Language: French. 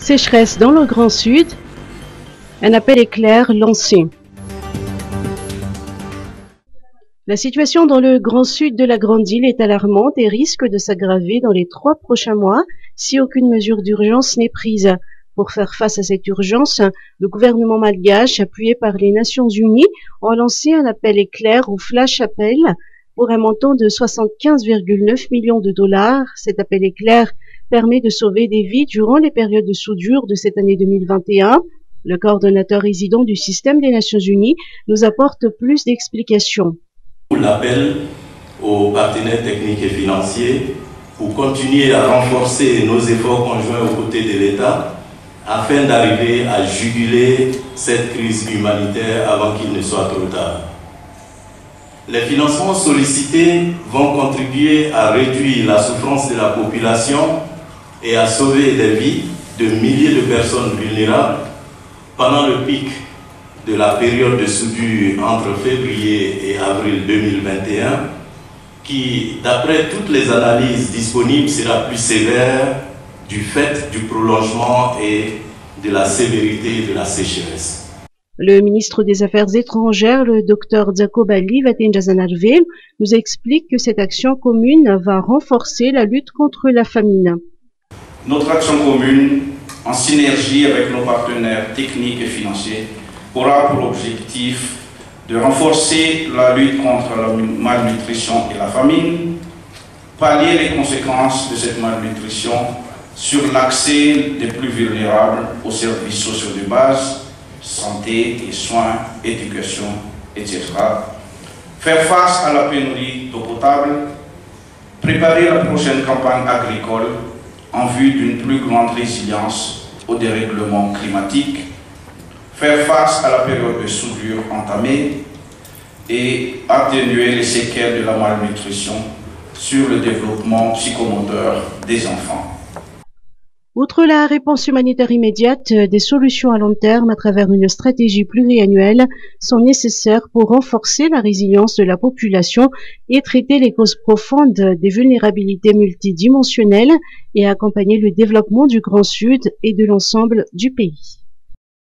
Sécheresse dans le Grand Sud, un appel éclair lancé. La situation dans le Grand Sud de la Grande Île est alarmante et risque de s'aggraver dans les 3 prochains mois si aucune mesure d'urgence n'est prise. Pour faire face à cette urgence, le gouvernement malgache, appuyé par les Nations Unies, a lancé un appel éclair ou flash appel pour un montant de 75,9 millions de dollars. Cet appel éclair permet de sauver des vies durant les périodes de soudure de cette année 2021. Le coordonnateur résident du système des Nations Unies nous apporte plus d'explications. L'appel aux partenaires techniques et financiers pour continuer à renforcer nos efforts conjoints aux côtés de l'État afin d'arriver à juguler cette crise humanitaire avant qu'il ne soit trop tard. Les financements sollicités vont contribuer à réduire la souffrance de la population et à sauver des vies de milliers de personnes vulnérables pendant le pic de la période de soudure entre février et avril 2021, qui, d'après toutes les analyses disponibles, sera plus sévère du fait du prolongement et de la sévérité de la sécheresse. Le ministre des Affaires étrangères, le Dr Dzakobali Vatenjazanarve, nous explique que cette action commune va renforcer la lutte contre la famine. Notre action commune, en synergie avec nos partenaires techniques et financiers, aura pour objectif de renforcer la lutte contre la malnutrition et la famine, pallier les conséquences de cette malnutrition sur l'accès des plus vulnérables aux services sociaux de base, santé et soins, éducation, etc. Faire face à la pénurie d'eau potable, préparer la prochaine campagne agricole en vue d'une plus grande résilience au dérèglement climatique, faire face à la période de soudure entamée et atténuer les séquelles de la malnutrition sur le développement psychomoteur des enfants. Outre la réponse humanitaire immédiate, des solutions à long terme à travers une stratégie pluriannuelle sont nécessaires pour renforcer la résilience de la population et traiter les causes profondes des vulnérabilités multidimensionnelles et accompagner le développement du Grand Sud et de l'ensemble du pays.